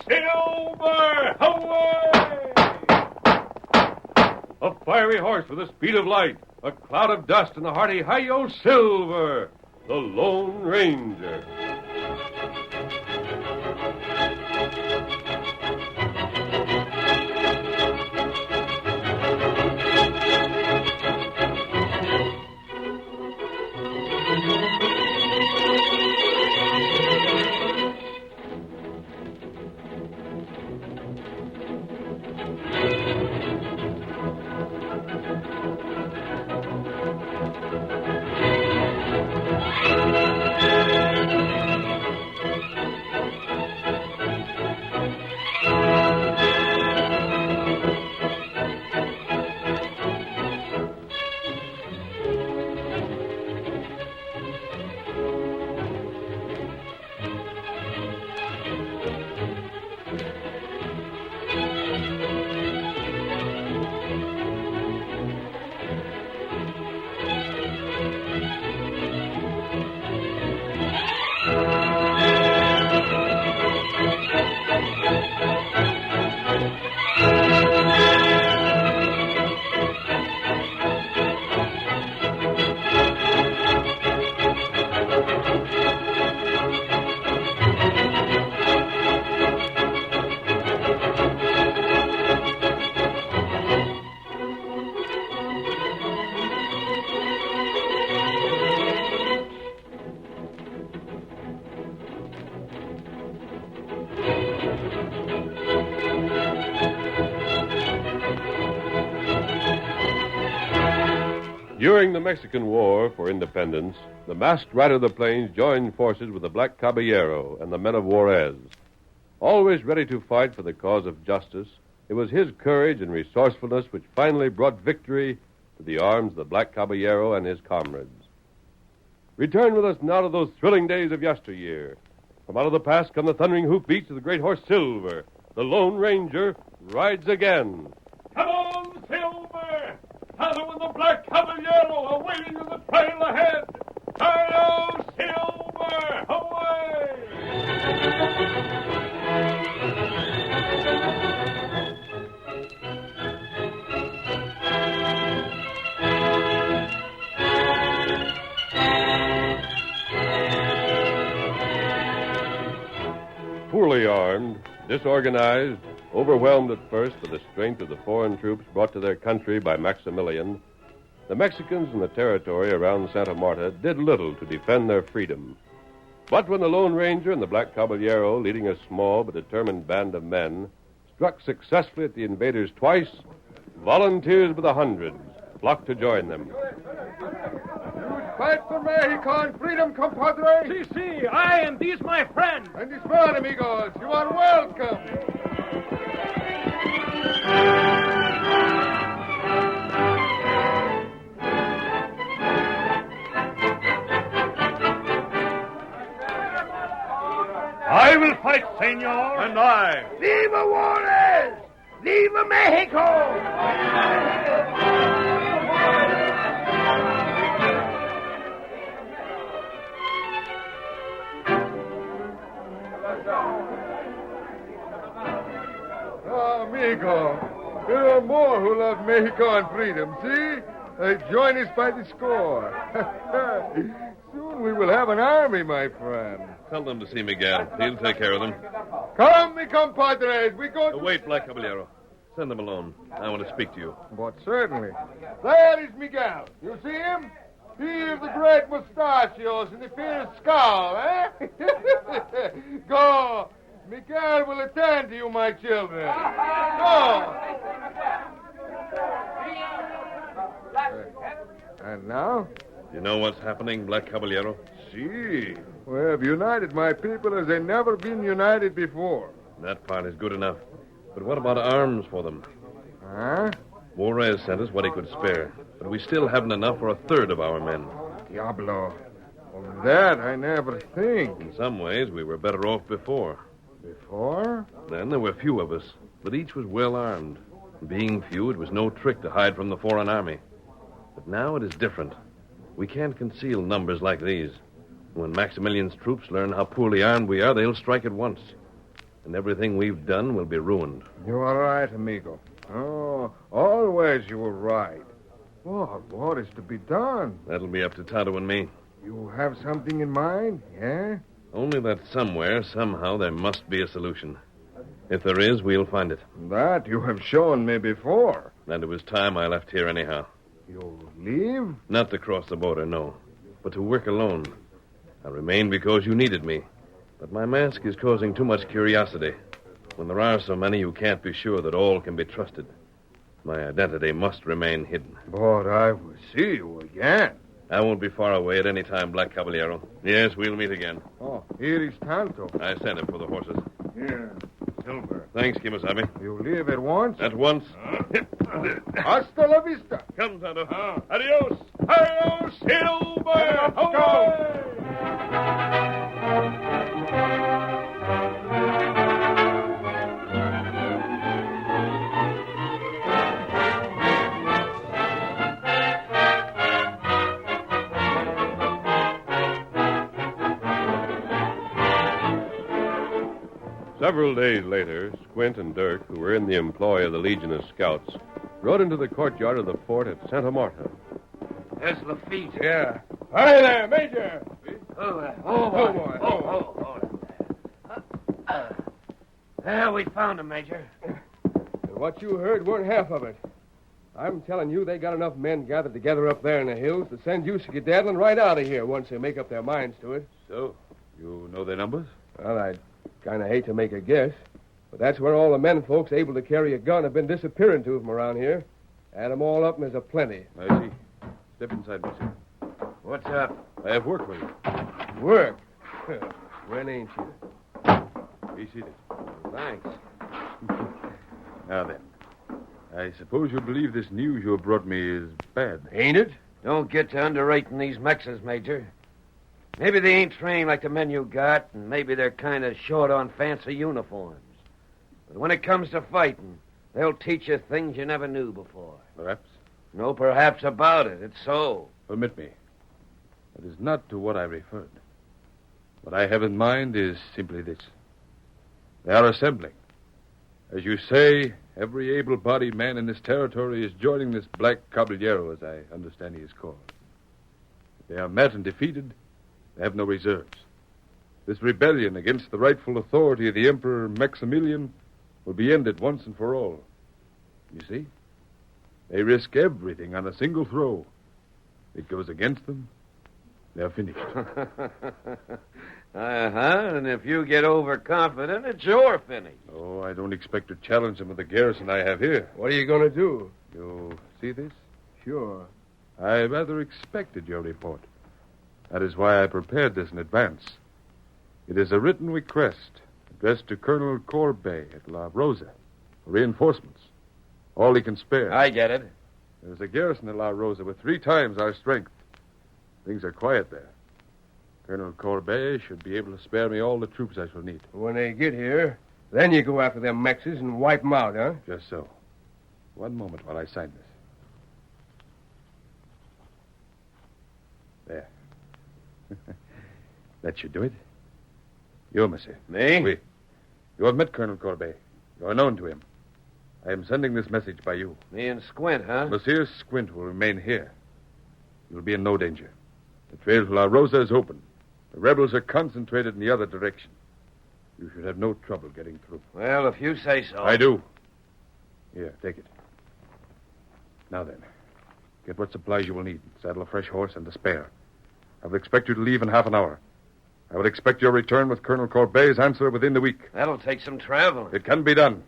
Silver! Away! A fiery horse with the speed of light, a cloud of dust, and the hearty Hi-Yo Silver, the Lone Ranger. During the Mexican War for Independence, the masked rider of the plains joined forces with the Black Caballero and the men of Juarez. Always ready to fight for the cause of justice, it was his courage and resourcefulness which finally brought victory to the arms of the Black Caballero and his comrades. Return with us now to those thrilling days of yesteryear. From out of the past come the thundering hoofbeats of the great horse Silver. The Lone Ranger rides again. Come on, Silver! Shadow and the Black Caballero are waiting on the trail ahead. Hi-yo, Silver! Away! Poorly armed, disorganized, overwhelmed at first by the strength of the foreign troops brought to their country by Maximilian, the Mexicans in the territory around Santa Marta did little to defend their freedom. But when the Lone Ranger and the Black Caballero, leading a small but determined band of men, struck successfully at the invaders twice, volunteers by the hundreds flocked to join them. Fight for Mexico and freedom, compadre. Si, I and these my friends. And this man, amigos. You are welcome. I will fight, senor. And I. Viva Juarez! Viva Mexico! Amigo, there are more who love Mexico and freedom, see? They join us by the score. Soon we will have an army, my friend. Tell them to see Miguel. He'll take care of them. Come, mi compadres, we go to... Wait, Black Caballero. Send them alone. I want to speak to you. But certainly. There is Miguel. You see him? He of the great mustachios and the fierce skull, eh? Go. Miguel will attend to you, my children. Go. And now? You know what's happening, Black Caballero? See. We have united my people as they've never been united before. That part is good enough. But what about arms for them? Huh? Juarez sent us what he could spare, but we still haven't enough for a third of our men. Diablo. Of that I never think. In some ways, we were better off before. Before? Then there were few of us, but each was well armed. Being few, it was no trick to hide from the foreign army. But now it is different. We can't conceal numbers like these. When Maximilian's troops learn how poorly armed we are, they'll strike at once. and everything we've done will be ruined. You are right, amigo. Oh, always you were right. What is to be done? That'll be up to Tonto and me. You have something in mind, yeah? Only that somewhere, somehow, there must be a solution. If there is, we'll find it. That you have shown me before. And it was time I left here anyhow. You leave? Not to cross the border, no. But to work alone. I remained because you needed me. But my mask is causing too much curiosity. When there are so many, you can't be sure that all can be trusted. My identity must remain hidden. But I will see you again. I won't be far away at any time, Black Caballero. Yes, we'll meet again. Oh, here is Tonto. I sent him for the horses. Here, Silver. Thanks, Kimasabi. You leave at once? At once. Hasta la vista. Come, Tonto. Adios. Adios, Silver. Let's go. Several days later, Squint and Dirk, who were in the employ of the Legion of Scouts, rode into the courtyard of the fort at Santa Marta. There's Lafitte. Yeah. Hi there, Major. There, we found him, Major. What you heard weren't half of it. I'm telling you, they got enough men gathered together up there in the hills to send you skedaddling right out of here once they make up their minds to it. So, you know their numbers? Well, I'd kind of hate to make a guess, but that's where all the men folks able to carry a gun have been disappearing to from around here. Add them all up, and there's a plenty. I see. Step inside, monsieur. What's up? I have work for you. Work? When ain't you? Be seated. Thanks. Now then, I suppose you believe this news you brought me is bad. Ain't it? Don't get to underrating these Mexas, Major. Maybe they ain't trained like the men you got, and maybe they're kind of short on fancy uniforms. But when it comes to fighting, they'll teach you things you never knew before. Perhaps. No perhaps about it. It's so. Permit me. That is not to what I referred. What I have in mind is simply this. They are assembling. As you say, every able-bodied man in this territory is joining this Black Caballero, as I understand he is called. If they are met and defeated, they have no reserves. This rebellion against the rightful authority of the Emperor Maximilian will be ended once and for all. You see? They risk everything on a single throw. It goes against them, they're finished. And if you get overconfident, it's your finish. Oh, I don't expect to challenge them with the garrison I have here. What are you going to do? You see this? Sure. I rather expected your report. That is why I prepared this in advance. It is a written request addressed to Colonel Corbet at La Rosa for reinforcements. All he can spare. I get it. There's a garrison at La Rosa with 3 times our strength. Things are quiet there. Colonel Corbet should be able to spare me all the troops I shall need. When they get here, then you go after them Mexes and wipe them out, huh? Just so. One moment while I sign this. There. That should do it. You, monsieur. Me? Oui. You have met Colonel Corbet. You are known to him. I am sending this message by you. Me and Squint, huh? Monsieur Squint will remain here. You'll be in no danger. The trail to La Rosa is open. The rebels are concentrated in the other direction. You should have no trouble getting through. Well, if you say so. I do. Here, take it. Now then, get what supplies you will need. Saddle a fresh horse and a spare. I will expect you to leave in half an hour. I will expect your return with Colonel Corbet's answer within the week. That'll take some traveling. It can be done.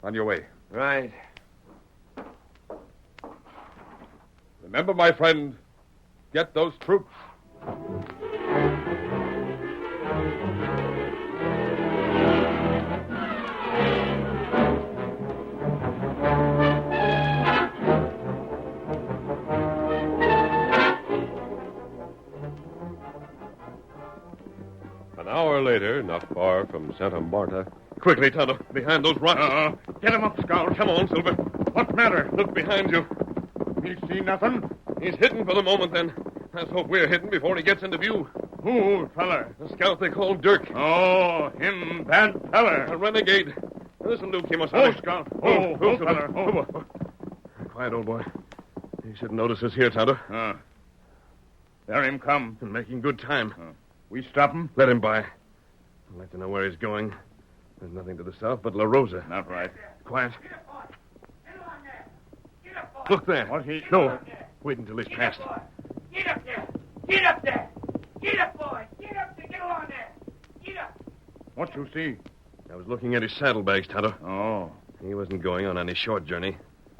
On your way. Right. Remember, my friend, get those troops. An hour later, not far from Santa Marta, Quickly, Tonto. Behind those rocks. Get him up, Scout. Come on, Silver. What matter? Look behind you. You see nothing? He's hidden for the moment, then. Let's hope we're hidden before he gets into view. Who, feller? The scout they call Dirk. Oh, him bad feller. A renegade. Listen to Kimosani. Oh, scout. Oh, feller. Oh. Quiet, old boy. He shouldn't notice us here, Tonto. There him come. And making good time. We stop him? Let him by. I'd like to know where he's going. There's nothing to the south but La Rosa. Not right. Quiet. Look there. What he... No. Wait until he's passed. Get up there! Get up there! Get up, boy! Get up there! Get along there! Get up! What you see? I was looking at his saddlebags, Tonto. Oh. He wasn't going on any short journey.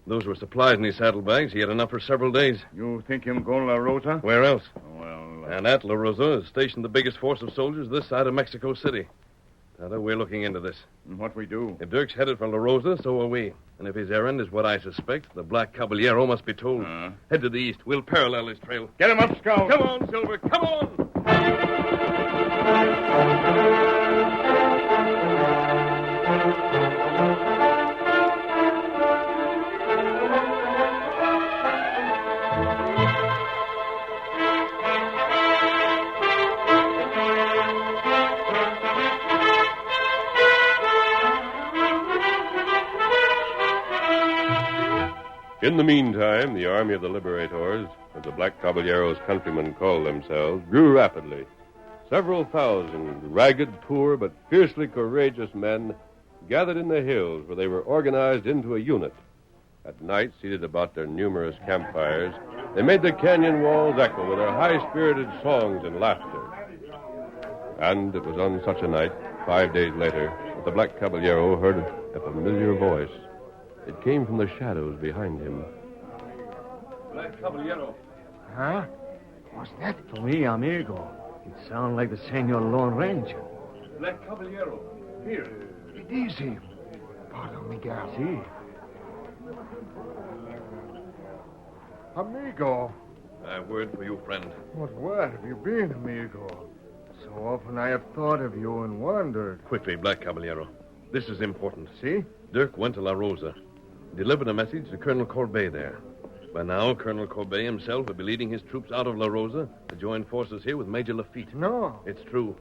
Those were supplies in his saddlebags. He had enough for several days. You think him go La Rosa? Where else? Well, And at La Rosa is stationed the biggest force of soldiers this side of Mexico City. Tonto, we're looking into this. what we do? If Dirk's headed for La Rosa, so are we. And if his errand is what I suspect, the Black Caballero must be told. Head to the east. We'll parallel his trail. Get him up, Scout. Come on, Silver. Come on! In the meantime, the army of the Liberators, as the Black Caballero's countrymen call themselves, grew rapidly. Several thousand ragged, poor, but fiercely courageous men gathered in the hills where they were organized into a unit. At night, seated about their numerous campfires, they made the canyon walls echo with their high-spirited songs and laughter. And it was on such a night, 5 days later, that the Black Caballero heard a familiar voice. It came from the shadows behind him. Black Caballero. Huh? What's that? To me, amigo. It sounds like the Senor Lone Ranger. Black Caballero. Here. It is him. Pardon, Miguel. Si. Amigo. I have word for you, friend. What have you been, amigo? So often I have thought of you and wondered. Quickly, Black Caballero. This is important. See? Dirk went to La Rosa. Delivered a message to Colonel Corbet there. By now, Colonel Corbet himself will be leading his troops out of La Rosa to join forces here with Major Lafitte. No. It's true.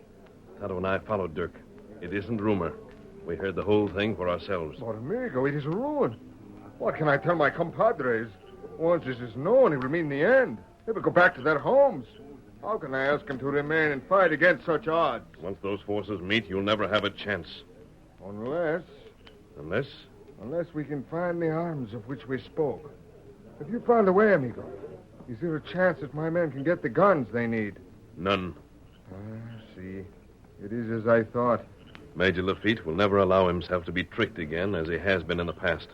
Tonto and I followed Dirk. It isn't rumor. We heard the whole thing for ourselves. But, amigo, it is ruin. What can I tell my compadres? Once this is known, it will mean the end. They will go back to their homes. How can I ask them to remain and fight against such odds? Once those forces meet, you'll never have a chance. Unless we can find the arms of which we spoke. Have you found a way, amigo? Is there a chance that my men can get the guns they need? None. See. It is as I thought. Major Lafitte will never allow himself to be tricked again as he has been in the past.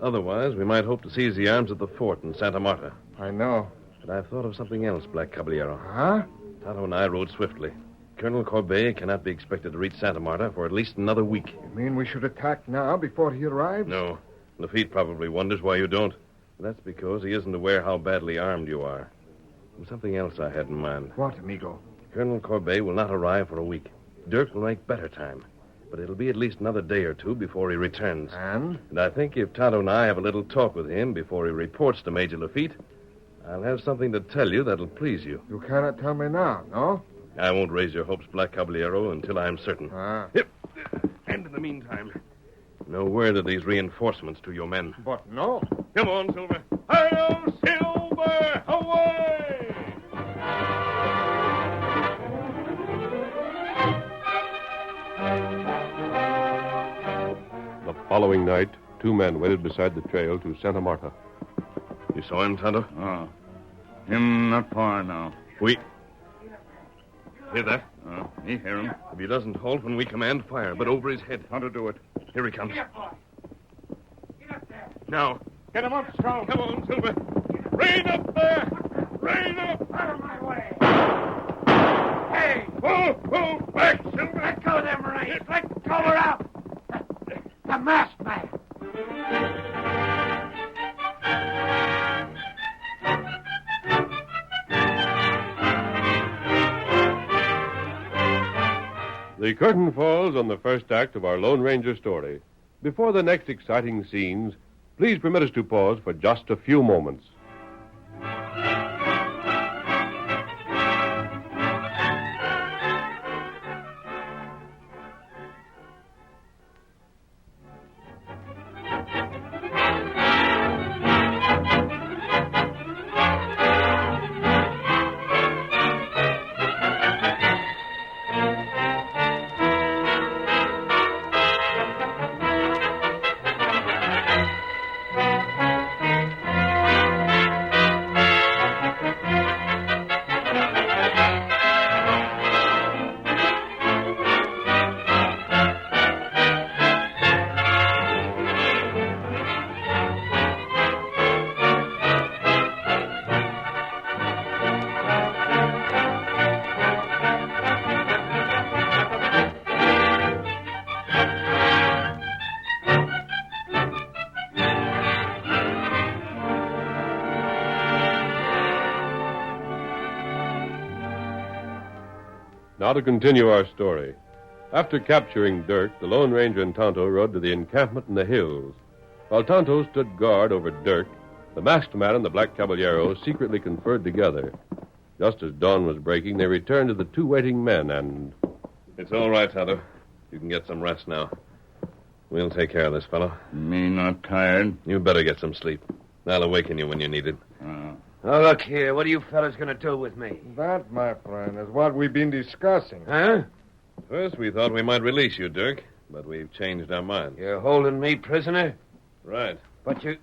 Otherwise, we might hope to seize the arms at the fort in Santa Marta. I know. But I've thought of something else, Black Caballero. Huh? Tonto and I rode swiftly. Colonel Corbet cannot be expected to reach Santa Marta for at least another week. You mean we should attack now before he arrives? No. Lafitte probably wonders why you don't. That's because he isn't aware how badly armed you are. There's something else I had in mind. What, amigo? Colonel Corbet will not arrive for a week. Dirk will make better time. But it'll be at least another day or two before he returns. And? And I think if Tonto and I have a little talk with him before he reports to Major Lafitte, I'll have something to tell you that'll please you. You cannot tell me now, no? I won't raise your hopes, Black Caballero, until I'm certain. Yep. And in the meantime, no word of these reinforcements to your men. But no. Come on, Silver. Hi-yo, Silver! Away! The following night, 2 men waited beside the trail to Santa Marta. You saw him, Tonto? Him not far now. We... Hear that? Me hear him. If he doesn't halt when we command, fire, but over his head. How to do it? Here he comes. Get up, boy! Get up there! Now. Get him up, Scout. Come on, Silver. Rain up there! Rain up! Out of my way! Hey! Whoa! Back, Silver! Let go of them reins! Let go her out! The masked man! The curtain falls on the first act of our Lone Ranger story. Before the next exciting scenes, please permit us to pause for just a few moments. Now to continue our story. After capturing Dirk, the Lone Ranger and Tonto rode to the encampment in the hills. While Tonto stood guard over Dirk, the masked man and the black caballero secretly conferred together. Just as dawn was breaking, they returned to the two waiting men and... It's all right, Tonto. You can get some rest now. We'll take care of this fellow. Me not tired. You better get some sleep. I'll awaken you when you need it. Oh, look here. What are you fellas going to do with me? That, my friend, is what we've been discussing. Huh? First, we thought we might release you, Dirk, but we've changed our minds. You're holding me prisoner? Right. But you...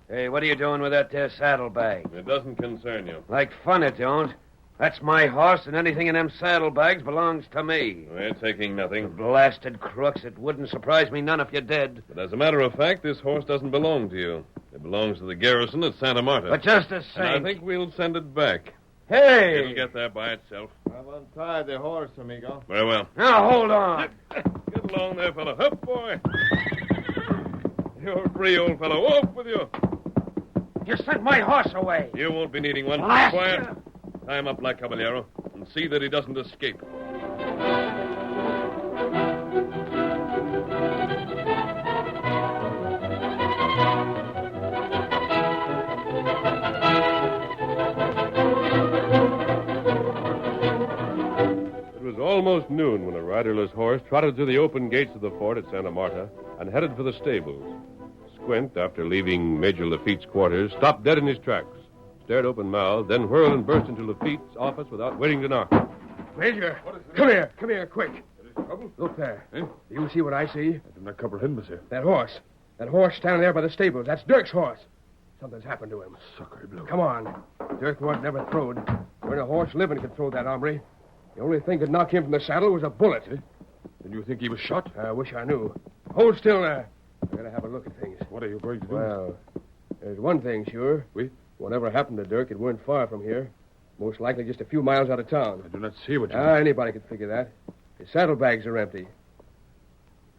Hey, what are you doing with that there saddlebag? It doesn't concern you. Like fun it don't. That's my horse, and anything in them saddlebags belongs to me. We're taking nothing. Blasted crooks. It wouldn't surprise me none if you did. But as a matter of fact, this horse doesn't belong to you. It belongs to the garrison at Santa Marta. But just the And I same... think we'll send it back. Hey! It'll get there by itself. I've untied the horse, amigo. Very well. Now, hold on. Get along there, fellow. Up, boy. You're free, old fellow. Off with you. You sent my horse away. You won't be needing one. Blast Quiet. you. Tie him up, Black Caballero, and see that he doesn't escape. It was almost noon when a riderless horse trotted through the open gates of the fort at Santa Marta and headed for the stables. Squint, after leaving Major Lafitte's quarters, stopped dead in his tracks, stared open-mouthed, then whirled and burst into Lafitte's office without waiting to knock. Major, come here, quick. Look there. Do you see what I see? I do not comprehend, monsieur. That horse standing there by the stables. That's Dirk's horse. Something's happened to him. Sacre bleu. Come on. Dirk wasn't never throwed. When a horse living could throw that hombre. The only thing could knock him from the saddle was a bullet. Then you think he was shot? I wish I knew. Hold still there. I gotta have a look at things. What are you going to do? Well, there's one thing sure. Oui? Whatever happened to Dirk, it weren't far from here. Most likely just a few miles out of town. I do not see what you mean. Anybody could figure that. His saddlebags are empty.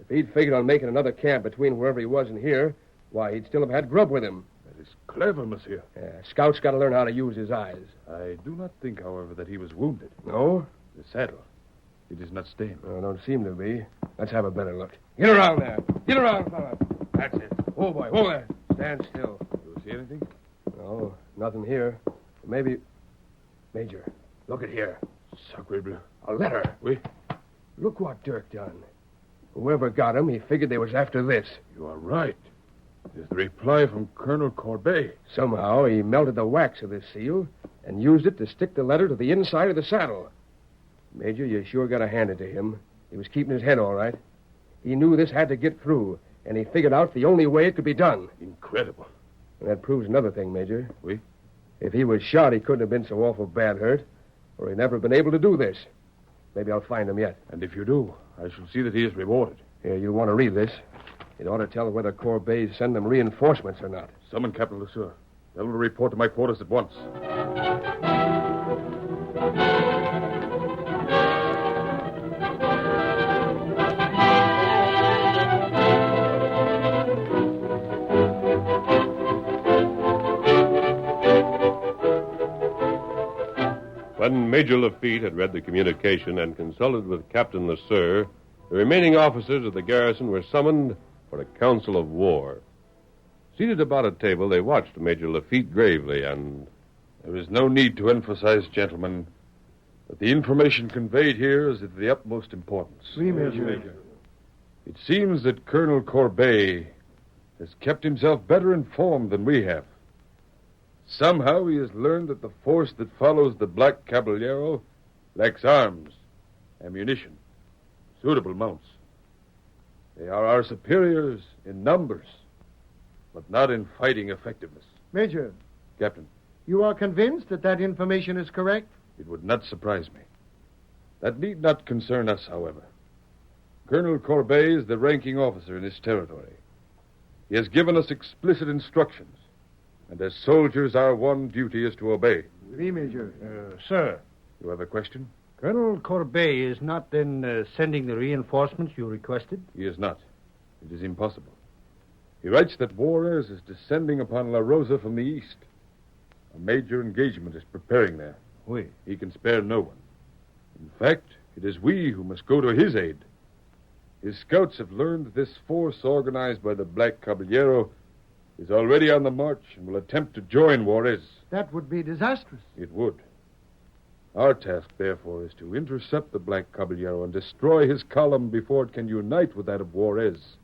If he'd figured on making another camp between wherever he was and here, why, he'd still have had grub with him. That is clever, monsieur. Scout's got to learn how to use his eyes. I do not think, however, that he was wounded. No? The saddle. It is not stained. No, don't seem to be. Let's have a better look. Get around there. Get around, fella. That's it. Oh, boy. Hold there. Stand still. Do you see anything? No, nothing here. Maybe... Major, look at here. Sacre bleu. A letter. Oui? Look what Dirk done. Whoever got him, he figured they was after this. You are right. It is the reply from Colonel Corbet. Somehow, he melted the wax of this seal and used it to stick the letter to the inside of the saddle. Major, you sure got to hand it to him. He was keeping his head all right. He knew this had to get through, and he figured out the only way it could be done. Incredible. And that proves another thing, Major. Oui? If he was shot, he couldn't have been so awful bad hurt, or he'd never been able to do this. Maybe I'll find him yet. And if you do, I shall see that he is rewarded. Here, you'll want to read this. It ought to tell whether Corbet send them reinforcements or not. Summon Captain Lesueur. Tell him to report to my quarters at once. When Major Lafitte had read the communication and consulted with Captain Lesueur, the remaining officers of the garrison were summoned for a council of war. Seated about a table, they watched Major Lafitte gravely and... There is no need to emphasize, gentlemen, that the information conveyed here is of the utmost importance. Oui, Major. It seems that Colonel Corbet has kept himself better informed than we have. Somehow he has learned that the force that follows the Black Caballero lacks arms, ammunition, suitable mounts. They are our superiors in numbers, but not in fighting effectiveness. Major, Captain, you are convinced that information is correct? it would not surprise me. That need not concern us, however. Colonel Corbet is the ranking officer in this territory. He has given us explicit instructions, and as soldiers, our one duty is to obey. Oui, Major. Sir, You have a question? Colonel Corbet is not then sending the reinforcements you requested? He is not. It is impossible. He writes that Juarez is descending upon La Rosa from the east. A major engagement is preparing there. Oui. He can spare no one. In fact, it is we who must go to his aid. His scouts have learned that this force organized by the Black Caballero is already on the march and will attempt to join Juarez. That would be disastrous. It would. Our task, therefore, is to intercept the Black Caballero and destroy his column before it can unite with that of Juarez.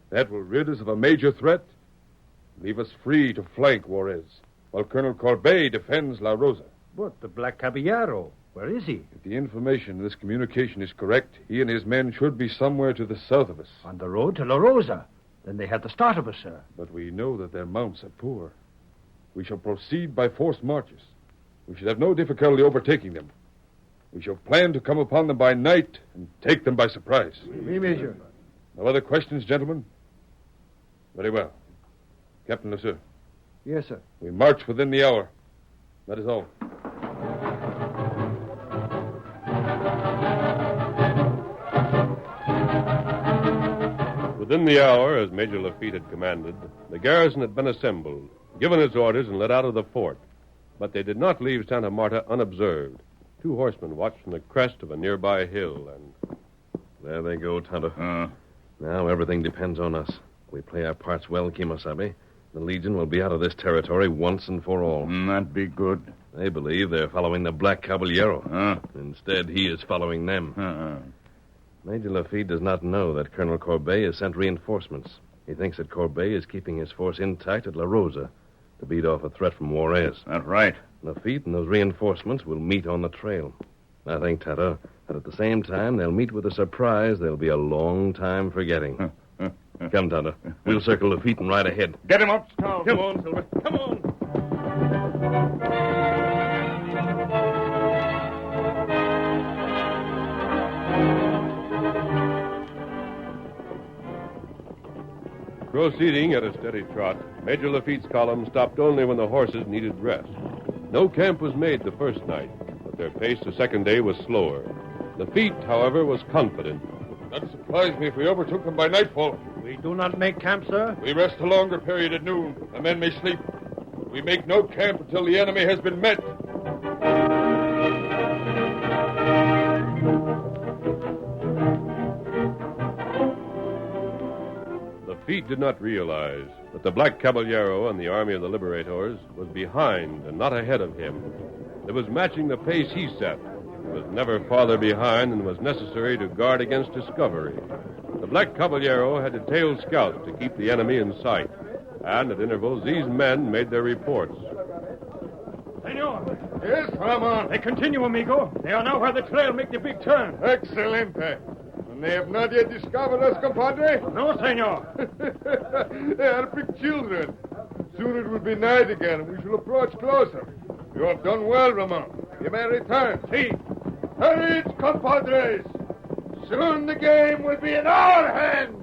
That will rid us of a major threat and leave us free to flank Juarez, while Colonel Corbet defends La Rosa. But the Black Caballero, where is he? If the information in this communication is correct, he and his men should be somewhere to the south of us. On the road to La Rosa. Then they had the start of us, sir. But we know that their mounts are poor. We shall proceed by forced marches. We should have no difficulty overtaking them. We shall plan to come upon them by night and take them by surprise. Oui, Major. No other questions, gentlemen? Very well. Captain Lesueur. Yes, sir. We march within the hour. That is all. Within the hour, as Major Lafitte had commanded, the garrison had been assembled, given its orders, and led out of the fort. But they did not leave Santa Marta unobserved. 2 horsemen watched from the crest of a nearby hill, and... There they go, Tonto. Now everything depends on us. We play our parts well, Kimosabe. The Legion will be out of this territory once and for all. That'd be good. They believe they're following the Black Caballero. Instead, he is following them. Major Lafitte does not know that Colonel Corbet has sent reinforcements. He thinks that Corbet is keeping his force intact at La Rosa to beat off a threat from Juarez. That's right. Lafitte and those reinforcements will meet on the trail. I think, Tonto, that at the same time they'll meet with a surprise they'll be a long time forgetting. Come, Tonto. We'll circle Lafitte and ride ahead. Get him up, Scout. Come on, Silver. Come on. Proceeding at a steady trot, Major Lafitte's column stopped only when the horses needed rest. No camp was made the first night, but their pace the second day was slower. Lafitte, however, was confident. That'd surprise me if we overtook them by nightfall. We do not make camp, sir. We rest a longer period at noon. The men may sleep. But we make no camp until the enemy has been met. Lafitte did not realize that the Black Caballero and the Army of the Liberators was behind and not ahead of him. It was matching the pace he set. It was never farther behind than was necessary to guard against discovery. The Black Caballero had detailed scouts to keep the enemy in sight, and at intervals these men made their reports. Senor. Yes, Ramon. They continue, amigo. They are now where the trail make the big turn. Excelente. And they have not yet discovered us, compadre? No, senor. They are big children. Soon it will be night again, and we shall approach closer. You have done well, Ramon. You may return. See. Courage, compadres. Soon the game will be in our hands.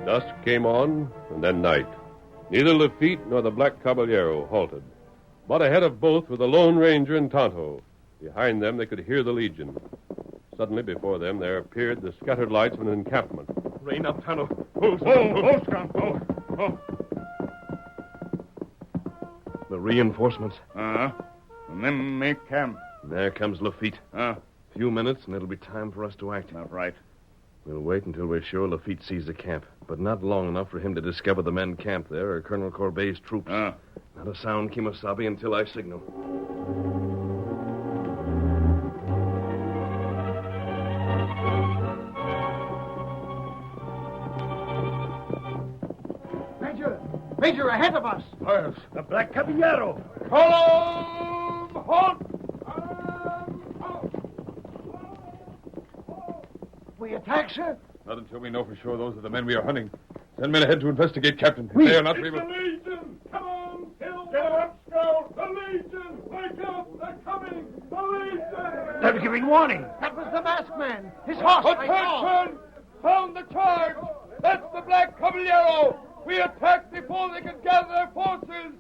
Dusk came on, and then night. Neither Lafitte nor the Black Caballero halted. But ahead of both were the Lone Ranger and Tonto. Behind them, they could hear the Legion. Suddenly, before them, there appeared the scattered lights of an encampment. Rein up, Tonto. The reinforcements. And then make camp. There comes Lafitte. Few minutes, and it'll be time for us to act. That's right. We'll wait until we're sure Lafitte sees the camp, but not long enough for him to discover the men camped there or Colonel Corbet's troops. Not a sound, Kimosabe, until I signal. Major, ahead of us. Yes. The Black Caballero. Column, halt! We attack, sir? Not until we know for sure those are the men we are hunting. Send men ahead to investigate, Captain. If they are not It's able... the Legion! Come on, Hill! Get them up, Scout! The Legion! Wake up! They're coming! The Legion! They're giving warning. That was the masked man. His horse, I saw. Attention! Found the charge! That's the Black Caballero! We attack before they can gather their forces!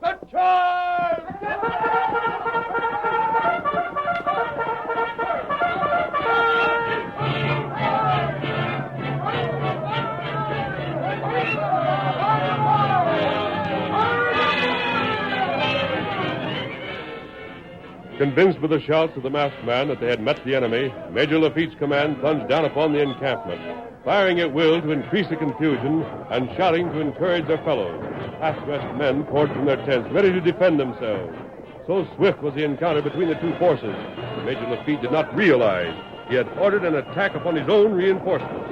The charge! Convinced by the shouts of the masked man that they had met the enemy, Major Lafitte's command plunged down upon the encampment, firing at will to increase the confusion and shouting to encourage their fellows. Half-dressed men poured from their tents, ready to defend themselves. So swift was the encounter between the two forces that Major Lafitte did not realize he had ordered an attack upon his own reinforcements.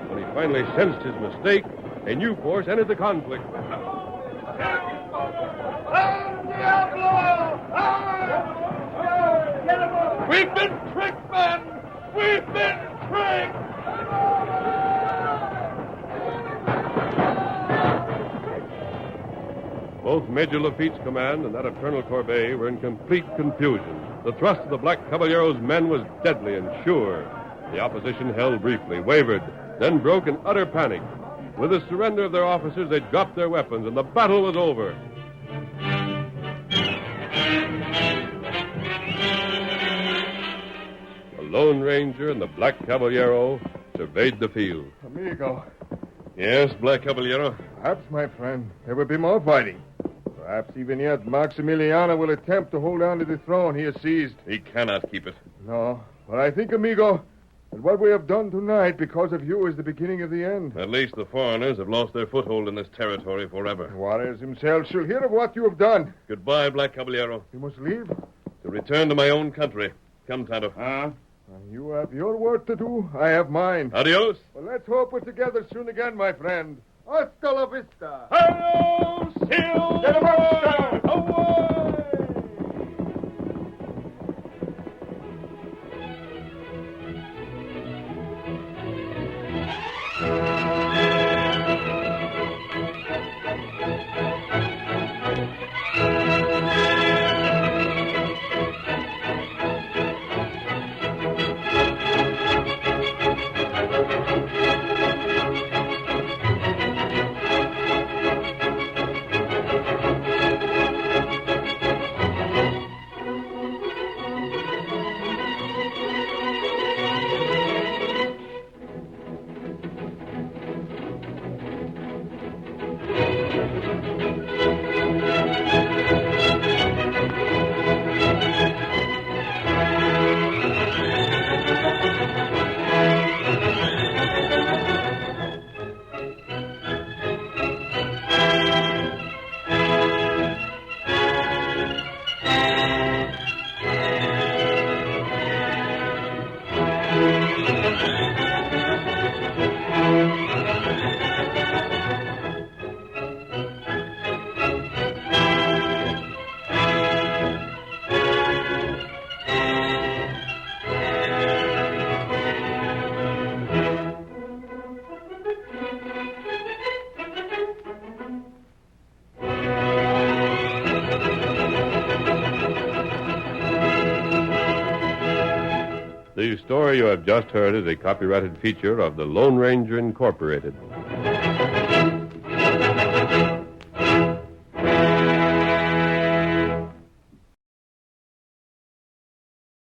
When he finally sensed his mistake, a new force entered the conflict. We've been tricked, men! We've been tricked! Both Major Lafitte's command and that of Colonel Corbet were in complete confusion. The thrust of the Black Caballero's men was deadly and sure. The opposition held briefly, wavered, then broke in utter panic. With the surrender of their officers, they dropped their weapons, and the battle was over. The Lone Ranger and the Black Caballero surveyed the field. Amigo, Yes, Black Caballero? perhaps, my friend, there will be more fighting. Perhaps even yet Maximiliano will attempt to hold on to the throne he has seized. He cannot keep it. No, but I think, amigo, that what we have done tonight because of you is the beginning of the end. At least the foreigners have lost their foothold in this territory forever. Juarez himself shall hear of what you have done. Goodbye, Black Caballero. You must leave. To return to my own country. Come, Tonto. You have your work to do. I have mine. Adios. Well, let's hope we're together soon again, my friend. Hasta la vista. Hello, Silver! Away! The story you have just heard is a copyrighted feature of the Lone Ranger Incorporated.